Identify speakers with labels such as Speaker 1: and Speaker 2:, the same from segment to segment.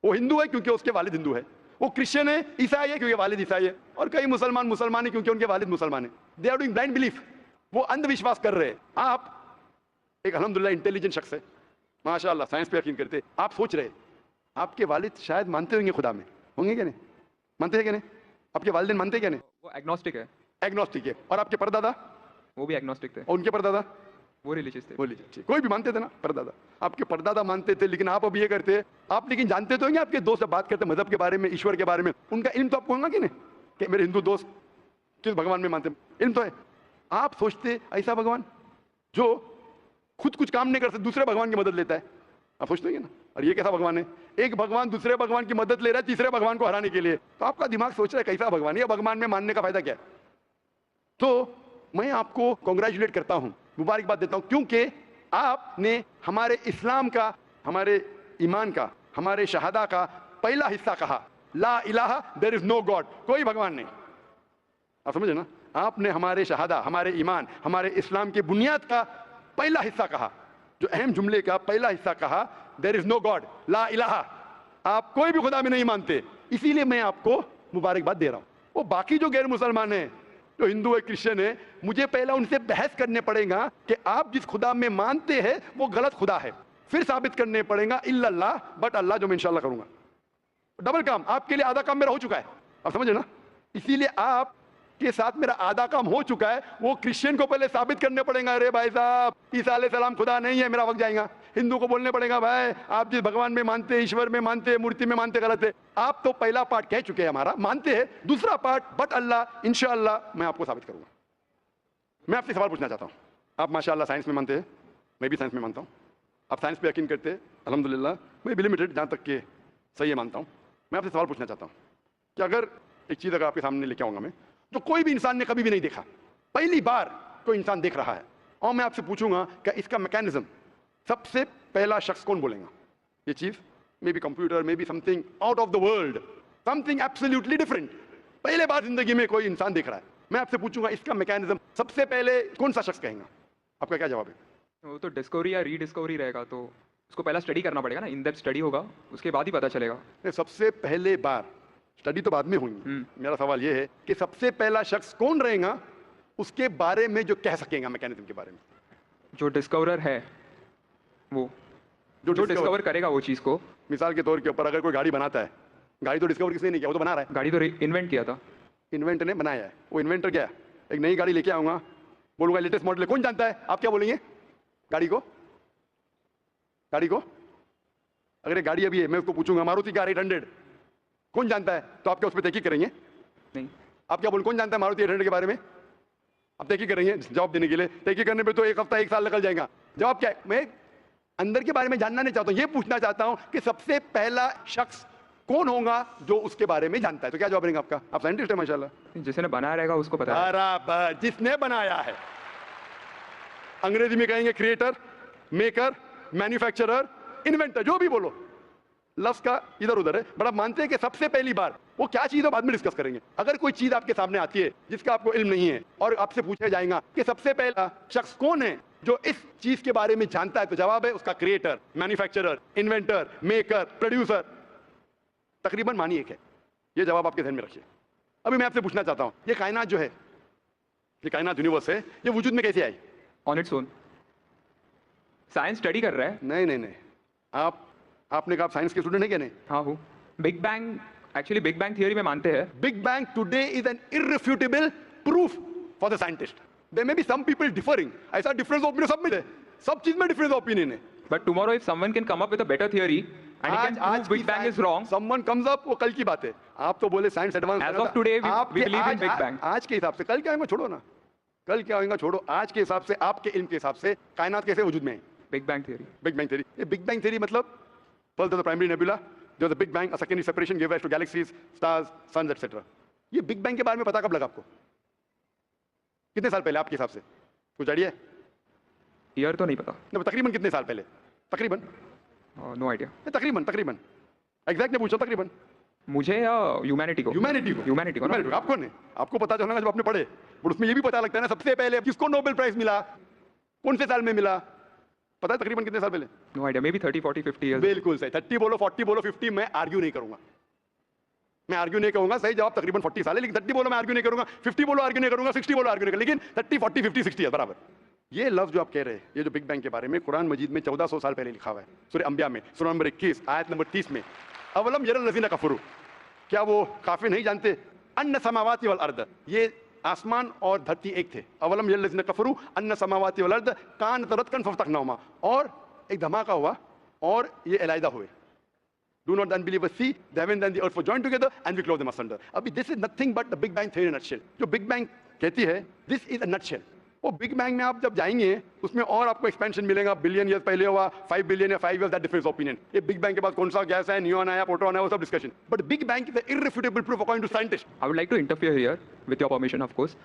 Speaker 1: वो हिंदू है क्योंकि उसके वालिद हिंदू है, वो क्रिश्चियन है, ईसाई है क्योंकि वालिद ईसाई है, और कई मुसलमान है क्योंकि उनके वालिद मुसलमान है। They are doing blind belief, वो अंधविश्वास कर रहे हैं। आप एक अल्हम्दुलिल्लाह इंटेलिजेंट शख्स है, माशाअल्लाह, साइंस पे यकीन करते, आप सोच रहे आपके वालिद शायद मानते होंगे खुदा में, होंगे क्या नहीं? मानते हैं क्या नहीं? आपके वालिदैन मानते हैं क्या नहीं?
Speaker 2: वो एग्नोस्टिक है।
Speaker 1: एग्नोस्टिक है। और आपके परदादा?
Speaker 2: वो भी एग्नोस्टिक थे।
Speaker 1: और उनके परदादा?
Speaker 2: वो रिलीजियस थे।
Speaker 1: वो रिलीजियस, कोई भी मानते थे ना परदादा। आपके परदादा मानते थे, लेकिन आप अब ये करते, आप लेकिन जानते तो होंगे, आपके दोस्त से बात करते मजहब के बारे में, ईश्वर के बारे में, उनका इल्म तो आपको होगा कि नहीं कि मेरे हिंदू दोस्त किस भगवान में मानते, इल्म तो है। आप सोचते ऐसा भगवान जो खुद कुछ काम नहीं कर सकते, दूसरे भगवान की मदद लेता है, आप सोचते हैं ना? और ये कैसा भगवान है? एक भगवान दूसरे भगवान की मदद ले रहा है तीसरे भगवान को हराने के लिए, तो आपका दिमाग सोच रहा है कैसा भगवान है, ये भगवान में मानने का फायदा क्या है? तो मैं आपको कॉन्ग्रेचुलेट करता हूं, मुबारकबाद देता हूं, क्योंकि आपने हमारे इस्लाम का, हमारे ईमान का, हमारे शहादा का पहला हिस्सा कहा, ला इलाहा, देयर इज नो गॉड, कोई भगवान नहीं। आप समझे ना? आपने हमारे शहादा, हमारे ईमान, हमारे इस्लाम की बुनियाद का पहला हिस्सा कहा, जो अहम जुमले का पहला हिस्सा कहा, देयर इज नो गॉड, ला इलाहा, आप कोई भी खुदा में नहीं मानते, इसीलिए मैं आपको मुबारकबाद दे रहा हूं। वो बाकी जो गैर मुसलमान है, जो हिंदू है, क्रिश्चियन है, मुझे पहला उनसे बहस करने पड़ेगा कि आप जिस खुदा में मानते हैं वो गलत खुदा है, फिर साबित करने पड़ेगा इल्लल्लाह, बट अल्लाह, जो मैं इंशाल्लाह करूंगा। डबल काम आपके लिए, आधा काम मेरा हो चुका है, आप समझे ना? इसीलिए आप के साथ मेरा आधा काम हो चुका है, वो क्रिश्चियन को पहले साबित करने पड़ेगा, अरे भाई साहब ईसा अलैहिस्सलाम खुदा नहीं है, मेरा वक्त जाएगा। हिंदू को बोलने पड़ेगा, भाई आप जिस भगवान में मानते, ईश्वर में मानते, मूर्ति में मानते, गलत है। आप तो पहला पार्ट कह चुके हैं हमारा, मानते हैं, दूसरा पार्ट बट अल्लाह, इंशाअल्लाह मैं आपको साबित करूंगा। मैं आपसे सवाल पूछना चाहता हूं, आप माशाअल्लाह साइंस में मानते हैं, मैं भी साइंस में मानता हूं, आप साइंस पे यकीन करते हैं, अल्हम्दुलिल्लाह, मैं भी लिमिटेड जहां तक के सही है मानता हूं। मैं आपसे सवाल पूछना चाहता हूं कि अगर एक चीज अगर आपके सामने लेके आऊंगा मैं, तो कोई भी इंसान ने कभी भी नहीं देखा, पहली बार कोई इंसान देख रहा है, और मैं आपसे पूछूंगा कि इसका मैकेनिज्म, सबसे पहला शख्स कौन बोलेगा? ये चीज may be computer, may be something out of the world, something absolutely different, पहले बार जिंदगी में कोई इंसान देख रहा है। मैं आपसे पूछूंगा इसका मैकेनिज्म सबसे पहले कौन सा शख्स कहेगा? आपका क्या जवाब है?
Speaker 2: वो तो डिस्कवरी या रीडिस्कवरी रहेगा, तो उसको पहला स्टडी करना पड़ेगा ना, इन डेप्थ स्टडी होगा, उसके बाद ही पता चलेगा।
Speaker 1: सबसे पहले बार, स्टडी तो बाद में होंगी, मेरा सवाल यह है कि सबसे पहला शख्स कौन रहेगा उसके बारे में जो कह सकेगा मैकेनिज्म के बारे में?
Speaker 2: जो डिस्कवरर है, वो जो डिस्कवर करेगा वो चीज को।
Speaker 1: मिसाल के तौर के ऊपर अगर कोई गाड़ी बनाता है, गाड़ी तो डिस्कवर किसने नहीं किया, वो तो बना रहा है।
Speaker 2: गाड़ी तो इन्वेंट किया था,
Speaker 1: इन्वेंटर ने बनाया है। वो इन्वेंटर क्या है? एक नई गाड़ी लेके आऊंगा, बोलूंगा लेटेस्ट मॉडल है, कौन जानता है? आप क्या बोलेंगे? गाड़ी को, गाड़ी को अगर एक गाड़ी अभी है, मैं उसको पूछूंगा मारुति कार 800 कौन जानता है, तो आप क्या उस पर तहकीक करेंगे?
Speaker 2: नहीं।
Speaker 1: आप क्या बोल, कौन जानता है मारुति 800 के बारे में? आप तहकीक करेंगे जवाब देने के लिए? तहकीक करने पे तो एक हफ्ता, एक साल निकल जाएगा। जवाब क्या है? मैं अंदर के बारे में जानना नहीं चाहता हूं, ये पूछना चाहता हूं कि सबसे पहला शख्स कौन होगा जो उसके बारे में जानता है। तो क्या जवाब रहेगा आपका? आप साइंटिस्ट है माशाल्लाह।
Speaker 2: जिसने बनाया रहेगा उसको पता है।
Speaker 1: बराबर, जिसने बनाया है। अंग्रेजी में कहेंगे क्रिएटर, मेकर, मैन्युफैक्चरर, इन्वेंटर, जो भी बोलो, लफ्ज का इधर उधर है, बड़ा मानते हैं कि सबसे पहली बार वो क्या चीज है बाद में डिस्कस करेंगे। अगर कोई चीज आपके सामने आती है जिसका आपको इल्म नहीं है और आपसे पूछा जाएगा कि सबसे पहला शख्स कौन है जो इस चीज के बारे में जानता है, तो जवाब है उसका creator, manufacturer, inventor, maker, producer. तकरीबन मानी एक है। ये जवाब आपके ध्यान में रखिए। अभी मैं आपसे पूछना चाहता हूं, ये कायनात जो है, ये कायनात यूनिवर्स है, ये वजूद में कैसे आई?
Speaker 2: On its own. Science study कर रहा है।
Speaker 1: नहीं नहीं नहीं, आपने कहा आप साइंस के स्टूडेंट है क्या? नहीं।
Speaker 2: हाँ हूँ। Big bang, actually big bang theory में मानते हैं।
Speaker 1: Big bang today is an irrefutable proof for the scientist. There may be some people differing, ऐसा डिफरेंस ऑफ ओपिनियन सब में है, सब चीज में डिफरेंस ऑफ ओपिनियन है।
Speaker 2: But tomorrow if someone can come up with a better theory and he can prove big bang is wrong,
Speaker 1: someone comes up, वो कल की बात है। आप तो बोले science advance,
Speaker 2: age of today we believe in big bang.
Speaker 1: आज के हिसाब से, कल क्या होगा छोड़ो ना, कल क्या होगा छोड़ो, आज के हिसाब से, आपके इल्म के हिसाब से कायनात कैसे वजूद में है?
Speaker 2: Big bang theory.
Speaker 1: Big bang theory, ये बिग बैंग थियरी मतलब first of the primary nebula, there was a big bang, a secondary separation gave rise to galaxies, stars, suns, etc. ये बिग बैंग के बारे में पता कब लगा आपको? कितने साल पहले आपके हिसाब से? कुछ आइडिया है?
Speaker 2: ईयर तो नहीं पता।
Speaker 1: नहीं, तकरीबन कितने साल पहले? तकरीबन?
Speaker 2: No idea.
Speaker 1: तकरीबन एग्जैक्ट नहीं पूछो, तकरीबन।
Speaker 2: मुझे या ह्यूमैनिटी को? ह्यूमैनिटी को।
Speaker 1: आपको नहीं, आपको पता चलना जब आपने पढ़े, और उसमें ये भी पता लगता है ना सबसे पहले किसको नोबेल प्राइज मिला, कौन से साल में मिला, पता है तकरीबन कितने साल पहले?
Speaker 2: No idea, maybe 30, 40, 50 years.
Speaker 1: बिल्कुल सही। 30 बोलो, 40 बोलो, 50, मैं आर्ग्यू नहीं करूंगा। मैं आर्ग्यू नहीं कहूंगा, सही जवाब तकरीबन 40 साल है, लेकिन 30 बोलो मैं आर्ग्यू नहीं करूंगा, 50 बोलो आर्ग्यू नहीं करूंगा, 60 बोलो आर्ग्यू नहीं करूंगा, लेकिन 30, 40, 50, 60 है बराबर। ये लफ्ज जो आप कह रहे हैं, ये जो बिग बैंग के बारे में कुरान मजीद में 1400 साल पहले लिखा हुआ है, सूरह अंबिया में, सूरह नंबर 21 आयत नंबर 30 में, अवलम यरल लज़ीना कफरू, क्या वो काफिर नहीं जानते, अन्ना समावाति वल अर्द, ये आसमान और धरती एक थे, अवलम यरल लज़ीना कफरू अन्ना समावाति वल अर्द कान तरतकन फफ्तकनाहुमा, और एक धमाका हुआ और ये अलहदा हुए। Do not the unbelievers see the heaven and the earth were joined together and we close them asunder. अभी this is nothing but the Big Bang theory in a nutshell. जो Big Bang कहती है, this is a nutshell. वो Big Bang में आप जब जाएंगे, उसमें और आपको expansion मिलेगा, बिलियन ईयर्स पहले हुआ, 5 बिलियन या 5 years, that difference opinion. ये Big Bang के बाद कौन सा गैस है, न्यून आया, प्रोटॉन आया, वो सब discussion. But Big Bang is an irrefutable proof according to scientists.
Speaker 2: I would like to interfere here, with your permission, of course.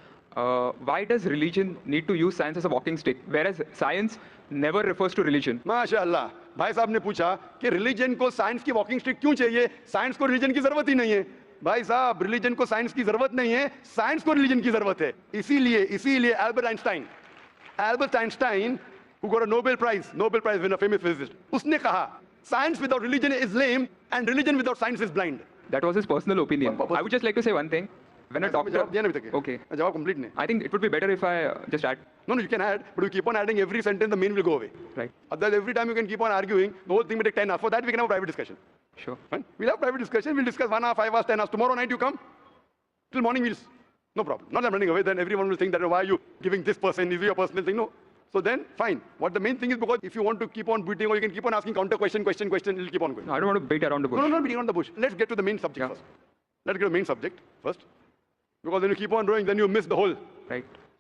Speaker 2: Why does religion need to use science as a walking stick, whereas science never refers to religion?
Speaker 1: माशाअल्लाह, भाई साहब ने पूछा कि religion को science की walking stick क्यों चाहिए, साइंस को रिलीजन की जरूरत ही नहीं है। भाई साहब, रिलीजन को साइंस की जरूरत नहीं है, साइंस को रिलीजन की जरूरत है। इसीलिए Albert Einstein who got a Nobel Prize winner, famous physicist, उसने कहा science without religion is lame and religion without science is blind.
Speaker 2: That was his personal opinion. I would just like to say one thing. When a doctor,
Speaker 1: जवाब दिया ना अभी तक?
Speaker 2: okay,
Speaker 1: जवाब complete नहीं।
Speaker 2: I think it would be better if I just add.
Speaker 1: No, you can add, but you keep on adding every sentence, the meaning will go away.
Speaker 2: Right.
Speaker 1: Otherwise, every time you can keep on arguing, the whole thing will take 10 hours. For that, we can have a private discussion.
Speaker 2: Sure.
Speaker 1: Fine? We'll have private discussion. We'll discuss 1 hour, 5 hours, 10 hours. Tomorrow night you come. Till morning we'll... No problem. Not that I'm running away. Then everyone will think that, why are you giving this person? Is it your personal thing? No. So then, fine. What the main thing is, because if you want to keep on beating or you can keep on asking counter question, it'll keep on going.
Speaker 2: No, I don't want to beat around the bush.
Speaker 1: No, not beating around the bush. Let's get to the main subject first. Let's get to the main subject first. Because when you keep on rowing, then you miss the whole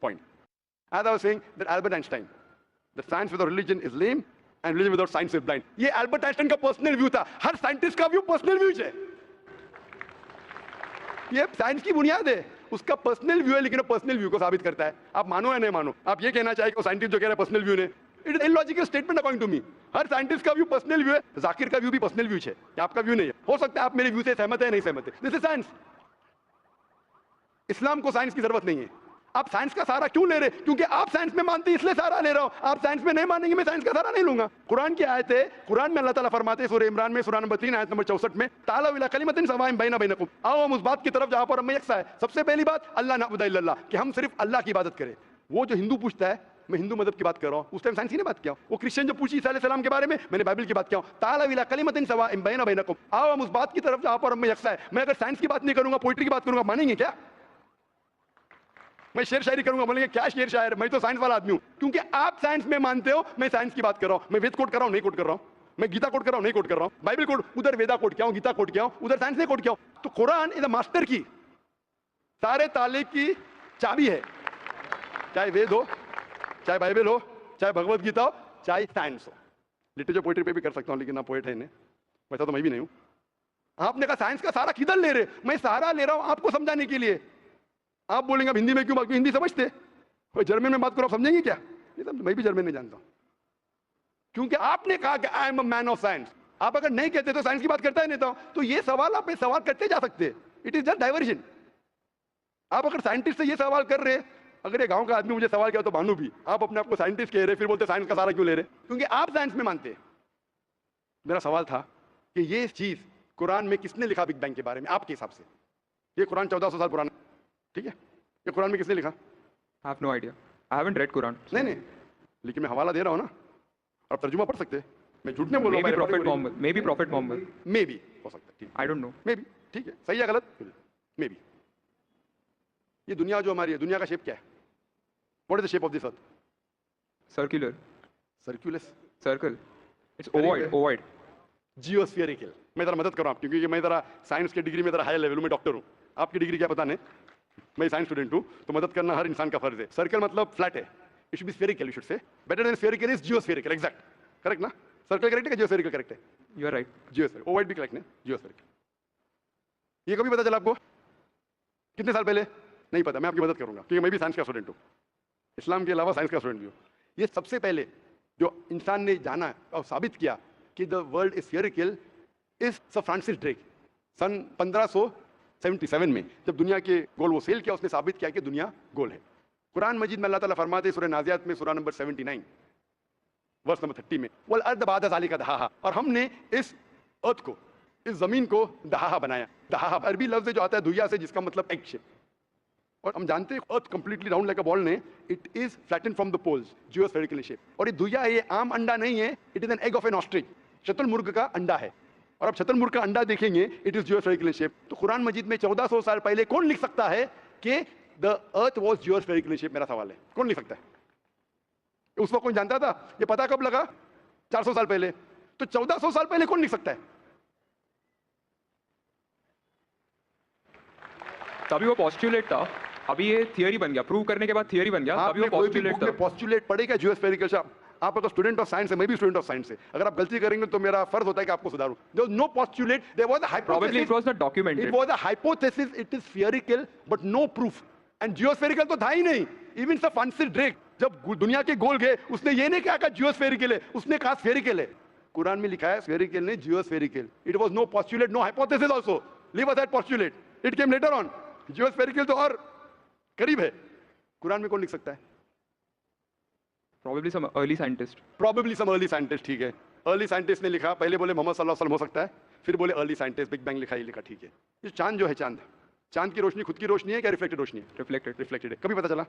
Speaker 1: point. As I was saying, that Albert Einstein, the science without religion is lame and religion without science is blind. ये Albert Einstein का personal view था. हर scientist का view personal view है. ये science की बुनियाद है, उसका पर्सनल व्यू है, लेकिन पर्सनल व्यू को साबित करता है। आप मानो या नहीं मानो, आप ये कहना चाहे कि साइंटिस्ट जो कह रहा है पर्सनल व्यू ने, it is illogical statement according to me. हर साइंटिस्ट का व्यू पर्सनल व्यू है, जाकिर का व्यू भी पर्सनल व्यू है, आपका व्यू नहीं है। हो सकता है आप मेरे व्यू से सहमत है, नहीं सहमत है, दिस इज साइंस। इस्लाम को साइंस की जरूरत नहीं है। आप साइंस का सहारा क्यों ले रहे? क्योंकि आप साइंस में मानते हैं इसलिए सहारा ले रहा हूं। आप साइंस में नहीं मानेंगे, मैं साइंस का सहारा नहीं लूंगा। कुरान की आयत है, कुरान में अल्लाह ताला फरमाते हैं सूरह इमरान में सूरह नंबर 3 आयत नंबर 64 में, ताला इला कलिमतिन सवाइन बैना बैनकुम, आओ हम उस बात की तरफ जहां पर हम यकसा है। सबसे पहली बात अल्लाह नअबुद इल्लल्लाह, कि हम सिर्फ अल्लाह की इबादत करें। वो जो हिंदू पूछता है, मैं हिंदू मदद की बात कर रहा हूं, उस टाइम साइंस की नहीं बात किया। वो क्रिश्चियन जो पूछी ईसा अलैहि सलाम के बारे में, मैंने बाइबल की बात किया। ताला इला कलिमतिन सवाइन बैना बैनकुम, आओ हम उस बात की तरफ जहां पर हम यकसा है। मैं अगर साइंस की बात नहीं करूंगा, पोइट्री की बात करूंगा, मानेंगे क्या? मैं शेर शायरी करूंगा, बोलेंगे क्या शेर शायर, मैं तो साइंस वाला आदमी हूं। क्योंकि आप साइंस में मानते हो, मैं साइंस की बात कर रहा हूं। मैं वेद कोट कर रहा हूं, नहीं कोट कर रहा हूं। मैं गीता कोट कर रहा हूं, नहीं कोट कर रहा हूं। बाइबल कोट, उधर वेदा कोट किया हूं, गीता कोट किया हूं, उधर साइंस नहीं कोट किया हूं। तो कुरान इज अ मास्टर की, सारे ताले की चाबी है। चाहे वेद हो, चाहे बाइबल हो, चाहे भगवत गीता हो, चाहे साइंस हो। लिटरेचर पोइट्री पे भी कर सकता हूं, लेकिन आप पोएट है नहीं, वैसा तो मैं भी नहीं हूं। आपने कहा साइंस का सहारा किधर ले रहे? मैं सहारा ले रहा हूं आपको समझाने के लिए। आप बोलेंगे हिंदी में क्यों बात, हिंदी समझते? कोई जर्मन में बात करो, आप समझेंगे क्या? मैं भी जर्मन नहीं जानता हूं। क्योंकि आपने कहा कि I am a man of science. आप अगर नहीं कहते तो साइंस की बात करता ही नहीं था, तो ये सवाल आप सवाल करते जा सकते। It is just diversion. आप अगर साइंटिस्ट से ये सवाल कर रहे, अगर ये गांव का आदमी मुझे सवाल किया तो मानू भी, आप अपने आपको साइंटिस्ट कह रहे, फिर बोलते साइंस का सहारा क्यों ले रहे? क्योंकि आप साइंस में मानते। मेरा सवाल था कि ये चीज कुरान में किसने लिखा बिग बैंग के बारे में आपके हिसाब से? ये कुरान 1400 साल पुराना, ठीक है? ये कुरान में किसने लिखा?
Speaker 2: I have no idea. I haven't read Quran.
Speaker 1: नहीं, लेकिन मैं हवाला दे रहा हूँ ना, आप तर्जुमा पढ़ सकते हैं। मैं झूठ नहीं बोल रहा हूँ।
Speaker 2: Maybe Prophet Muhammad. Maybe Prophet Muhammad.
Speaker 1: Maybe हो सकता है, ठीक।
Speaker 2: I don't know.
Speaker 1: Maybe, ठीक है, सही है गलत? Maybe. ये दुनिया जो हमारी है, दुनिया का शेप क्या है? What is the shape of this earth?
Speaker 2: Circular.
Speaker 1: Circulus.
Speaker 2: Circle. It's ovoid. Ovoid.
Speaker 1: Geospherical. मैं जरा मदद कर रहा हूँ, क्योंकि मैं जरा साइंस की डिग्री में जरा हाई लेवल में डॉक्टर हूँ। आपकी डिग्री क्या पता नहीं, मैं साइंस स्टूडेंट हूँ, तो मदद करना हर इंसान का फर्ज है। सर्कल मतलब फ्लैट है, it should be spherical, you should say. Better than spherical is geospherical, exact, correct ना? सर्कल करेक्ट है, जियोस्फेरिकल करेक्ट है?
Speaker 2: You are right.
Speaker 1: Geospherical, ovoid भी करेक्ट है, जियोस्फेरिकल। ये कभी पता चला आपको? कितने साल पहले? नहीं पता, मैं आपकी मदद करूंगा, क्योंकि मैं भी साइंस का स्टूडेंट हूँ, इस्लाम के अलावा साइंस का स्टूडेंट भी हूँ। ये सबसे पहले जो इंसान ने जाना और साबित किया कि the world is spherical is Sir Francis Drake. सन 1577 में जब दुनिया के गोल वो सेल किया, उसने साबित किया कि दुनिया गोल है। कुरान मजीद में अल्लाह ताला फरमाते हैं सूरह नाज़ियात में सूरह नंबर 79, वर्स नंबर 30 में, वल अर्द बाद ज़ालिका दहाहा, और हमने इस अर्थ को, इस जमीन को दहाहा बनाया। दहाहा अरबी लफ्ज जो आता है दुया से, जिसका मतलब एग शेप। और हम जानते हैं earth completely round like a ball ने, it is flatten from the poles, geospherical shape. और ये दुया है, ये आम अंडा नहीं है, it is an egg of an ostrich, शतुरमुर्ग का अंडा है। और अब शतुरमुर्ग का अंडा देखेंगे, इट इज जियोस्फेरिकल शेप। तो कुरान मजीद में 1400 साल पहले कौन लिख सकता है कि द अर्थ वाज जियोस्फेरिकल शेप? मेरा सवाल है, कौन लिख सकता है? उस वक्त कौन जानता था? ये पता कब लगा? 400 साल पहले। तो 1400 साल पहले कौन लिख सकता है?
Speaker 2: तभी वो पॉस्टुलेट था, अभी ये थियरी बन गया, प्रूव करने के बाद थियरी बन गया, तभी वो पॉस्टुलेट था।
Speaker 1: पॉस्टुलेट पढ़ेगा जियोस्फेरिकल शेप। आप अगर स्टूडेंट ऑफ साइंस है, मैं भी स्टूडेंट ऑफ साइंस है, अगर आप गलती करेंगे तो मेरा फर्ज होता है कि आपको सुधारूं। There was no postulate, there was a hypothesis,
Speaker 2: Probably it was not documented.
Speaker 1: It was a hypothesis, it is theoretical but no proof. And geospherical तो था ही नहीं। इवन सर फ्रांसिस ड्रेक जब दुनिया के गोल गए, उसने ये नहीं कहा जियोस्फेरिकल है, उसने कहा स्फेरिकल है। कुरान में लिखा है स्फेरिकल ने geospherical. It was no postulate, no hypothesis also. Leave aside postulate, it came later on. Geospherical तो और करीब है। कुरान में कौन लिख सकता है?
Speaker 2: Probably some early scientist.
Speaker 1: Probably some early scientist, ठीक है। अर्ली साइंटिस्ट ने लिखा, पहले बोले मोहम्मद सल्लल्लाहु अलैहि वसल्लम हो सकता है, फिर बोले अर्ली साइंटिस्ट, बिग बैंग लिखा, ये लिखा, ठीक है। ये चांद जो है, चांद की रोशनी खुद की रोशनी है क्या रिफ्लेक्टेड रोशनी है? रिफ्लेक्टेड है। कभी पता चला?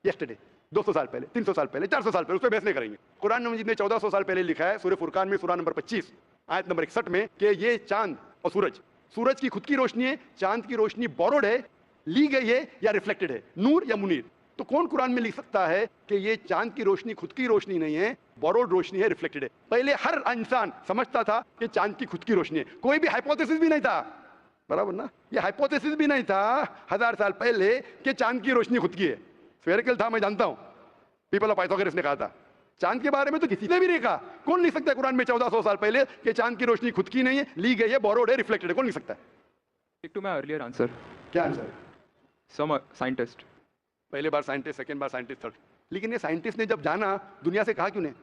Speaker 1: यस्टरडे, 200 साल पहले, 300 साल पहले, 400 साल पहले, उस पर बहस नहीं करेंगे। कुरान मजीद ने 1400 साल पहले लिखा है, सूरह फुरकान में सूरह नंबर 25 आयत नंबर 61 में, कि ये चांद और सूरज की खुद की रोशनी है, चांद की रोशनी बोरोड है, ली गई है या रिफ्लेक्टेड है, नूर या मुनीर। तो कौन कुरान में लिख सकता है कि ये चांद की रोशनी खुद की रोशनी नहीं है, बोरोड रोशनी है, रिफ्लेक्टेड है? पहले हर इंसान समझता था कि चांद की खुद की रोशनी है, कोई भी हाइपोथेसिस भी नहीं था, बराबर ना? ये हाइपोथेसिस भी नहीं था 1000 साल पहले कि चांद की रोशनी खुद की है। स्फेरिकल था, मैं जानता हूं, पीपल ऑफ पाइथागोरस ने कहा था। चांद के बारे में तो किसी ने भी नहीं कहा। कौन लिख सकता है कुरान में 1400 साल पहले कि चांद की रोशनी खुद की नहीं है, ली गई है, बोरोड है, रिफ्लेक्टेड है? कौन लिख सकता है?
Speaker 2: Stick to my earlier answer.
Speaker 1: क्या आंसर?
Speaker 2: Some scientist.
Speaker 1: पहले बार साइंटिस्ट, सेकंड बार साइंटिस्ट, थर्ड। लेकिन ये साइंटिस्ट ने जब जाना, दुनिया से कहा क्यों नहीं?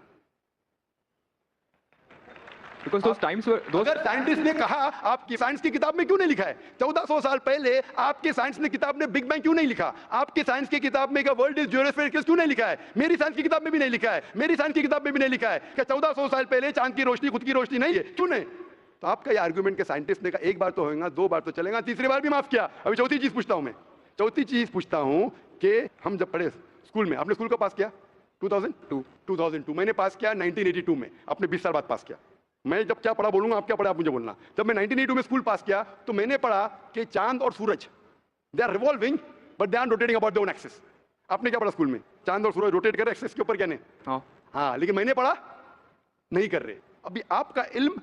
Speaker 2: Because those times were those.
Speaker 1: अगर साइंटिस्ट ने कहा, आपकी साइंस की किताब में क्यों नहीं लिखा है? 1400 साल पहले आपके साइंस ने किताब ने बिग बैंग क्यों नहीं लिखा? आपके साइंस की किताब में वर्ल्ड इज जियोस्फेरिकल क्यों नहीं लिखा है? मेरी साइंस की किताब में भी नहीं लिखा है, मेरी साइंस की किताब में भी नहीं लिखा है कि 1400 साल पहले चांद की रोशनी खुद की रोशनी नहीं है। क्यों नहीं? तो आपका ये आर्गुमेंट के साइंटिस्ट ने कहा एक बार तो होगा, 2 बार तो चलेगा, तीसरी बार भी माफ किया। अभी चौथी चीज पूछता हूं मैं, चौथी चीज पूछता हूं कि हम जब पढ़े स्कूल में, आपने स्कूल को पास किया 2002, मैंने पास किया 1982 में, आपने 20 साल बाद पास किया। मैं जब क्या पढ़ा बोलूंगा, आप क्या पढ़ा आप मुझे बोलना। जब मैं 1982 में स्कूल पास किया तो मैंने पढ़ा कि चांद और सूरज, they are revolving but they are rotating about their own axis. आपने क्या पढ़ा स्कूल में? चांद और सूरज रोटेट कर रहे एक्सिस के ऊपर, क्या नहीं? हाँ, लेकिन मैंने पढ़ा नहीं कर रहे। अभी आपका इल्म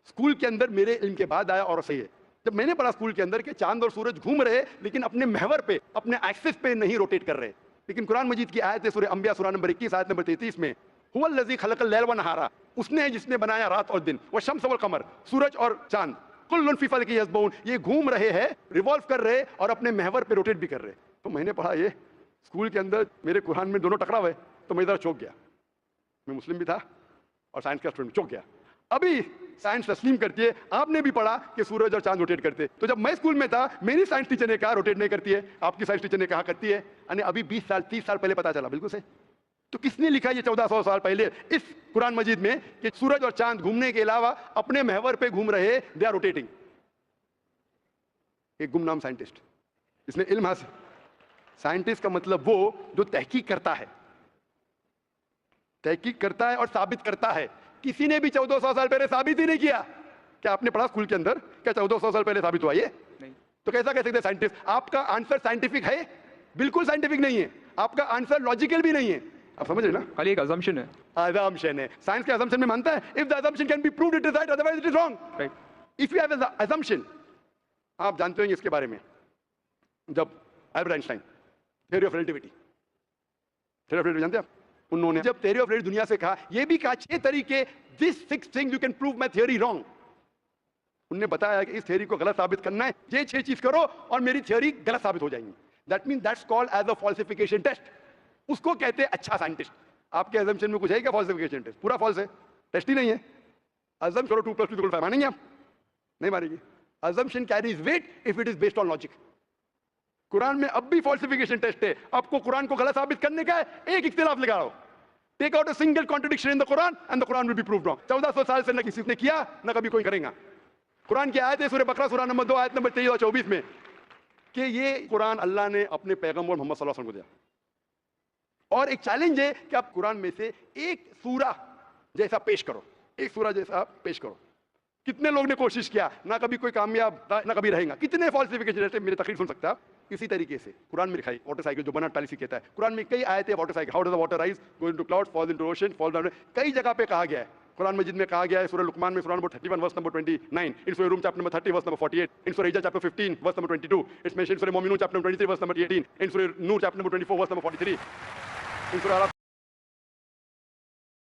Speaker 1: स्कूल के अंदर मेरे इल्म के बाद आया, और सही है। जब मैंने पढ़ा स्कूल के अंदर कि चांद और सूरज घूम रहे लेकिन अपने महवर पे, अपने एक्सिस पे नहीं रोटेट कर रहे। लेकिन कुरान मजीद की आयत है सूरह अंबिया सूरह नंबर 21 आयत नंबर 33 में, हुवल्लज़ी खलक़ल लैल व नहारा, उसने है जिसने बनाया रात और दिन, व शम्स वल कमर, सूरज और चांद, कुल्लुन फी फ़लकिन यस्बहून, ये घूम रहे हैं, रिवॉल्व कर रहे और अपने महवर पे रोटेट भी कर रहे। तो मैंने पढ़ा ये स्कूल के अंदर, मेरे कुरान में दोनों टकरा हुए, तो मैं इधर चौंक गया। मैं मुस्लिम भी था और साइंस का स्टूडेंट, चौंक गया। अभी साइंस तस्लीम करती है, आपने भी पढ़ा कि सूरज और चांद रोटेट करते। तो जब मैं स्कूल में था, मेरी साइंस टीचर ने कहा रोटेट नहीं करती है, आपकी साइंस टीचर ने कहा करती है। यानी अभी 20 साल 30 साल पहले पता चला, बिल्कुल सही। तो किसने लिखा ये 1400 साल पहले इस कुरान मजीद में कि सूरज और चांद घूमने के अलावा अपने महवर पे घूम रहे, दे आर रोटेटिंग? एक गुमनाम साइंटिस्ट, इसने इल्म हासिल। साइंटिस्ट का मतलब वो जो तहकीक करता है, तहकीक करता है और साबित करता है। किसी ने भी 1400 साल पहले साबित ही नहीं किया। क्या आपने पढ़ा स्कूल के अंदर क्या 1400 साल पहले साबित हुआ? ये
Speaker 2: नहीं।
Speaker 1: तो कैसा कह सकते साइंटिस्ट? आपका आंसर साइंटिफिक है? बिल्कुल साइंटिफिक नहीं है। आपका आंसर लॉजिकल भी नहीं है। आप समझ रहे ना?
Speaker 2: खाली एक assumption है।
Speaker 1: assumption है। साइंस के assumption में मानता है, if the assumption can be proved it is right, otherwise it is wrong.
Speaker 2: Right.
Speaker 1: If you have an assumption, आप जानते होंगे इसके बारे में, जब Albert Einstein theory of relativity जानते हैं आप? उन्होंने जब थ्योरी ऑफ रिलेटिविटी दुनिया से कहा, ये भी कहा 6 तरीके, this 6 things you can prove my theory wrong. उन्होंने बताया कि इस थ्योरी को गलत साबित करना है, ये 6 चीज करो और मेरी थ्योरी गलत साबित हो जाएंगी। That mean that's called as a falsification test. उसको कहते हैं अच्छा साइंटिस्ट। आपके assumption में कुछ है क्या फॉल्सिफिकेशन टेस्ट? पूरा फॉल्स है, टेस्ट ही नहीं है। assume करो 2 + 2 = 5, मानेंगे आप? नहीं मानेंगे। assumption carries weight if it is based on logic. Quran में अब भी फॉल्सिफिकेशन टेस्ट है। आपको कुरान को गलत साबित करने का है, एक इख्तिलाफ लगा रहा हो। Take out a single contradiction in the Quran and the Quran will be proved wrong. 1400 साल से न किसी ने किया, न कभी कोई करेगा। कुरान की आयत है सूरह बकरा सूरह नंबर 2 आयत नंबर 23 और 24 में कि ये कुरान अल्लाह ने अपने पैगंबर मोहम्मद सल्लल्लाहु अलैहि वसल्लम को दिया। और एक चैलेंज है कि आप कुरान में से एक सूरा जैसा पेश करो, एक सूरा जैसा पेश करो। कितने लोग ने कोशिश किया, ना कभी कोई कामयाब ना कभी रहेगा। कितने फॉल्सिफिकेशन, जैसे मेरी तकरीर सुन सकता है इसी तरीके से कुरान में लिखा है वाटर साइकिल जो बर्नार्ड पॉलिसी कहता है। कुरान में कई आयतें water cycle, how does the water rise, go into clouds, falls into ocean, falls down, कई जगह पे कहा गया है। कुरान मजीद में कहा गया है सूरह लुकमान में सूरह नंबर 31 वर्स नंबर 29, इन सूरह Rum chapter number 30 verse number 48, in सूरह Hijr chapter 15 verse number 22, it's mention सूरह Muminun chapter number 23 verse number 18, in सूरह Nur chapter number 24 verse number 43, in सूरह